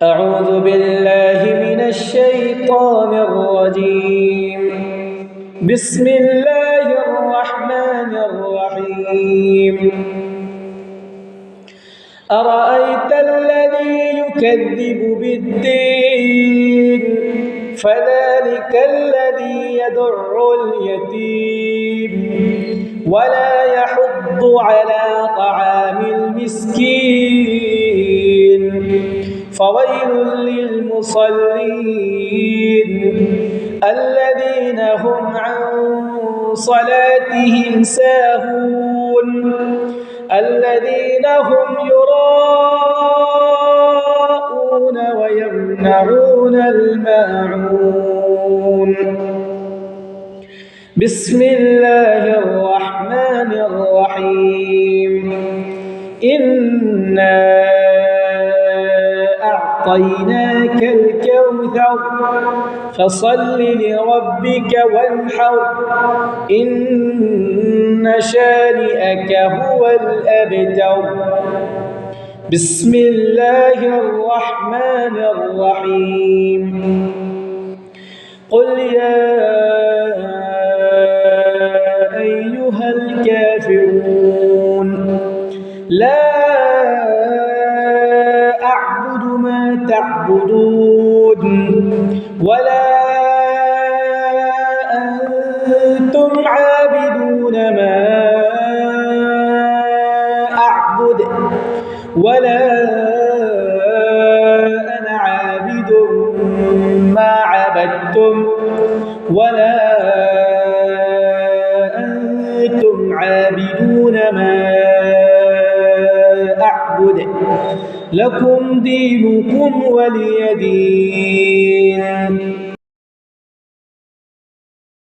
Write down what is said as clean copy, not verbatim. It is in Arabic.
أعوذ بالله من الشيطان الرجيم. بسم الله الرحمن الرحيم. أرأيت الذي يكذب بالدين فذلك الذي يدع اليتيم ولا يحض على طعام المسكين فويل للمصلين الذين هم عن صلاتهم ساهون الذين هم يراءون ويمنعون الماعون. بسم الله الرحمن الرحيم. إنا أعطيناك الكوثر فصل لربك وانحر إن شانئك هو الأبتر. بسم الله الرحمن الرحيم. قل يا أيها الكافرون لا أعبد ما تعبدون ولا أنتم عابدون ما أعبد ولا أنا عابد ما عبدتم ولا أنتم عابدون ما أعبد لكم دينكم ولي دين.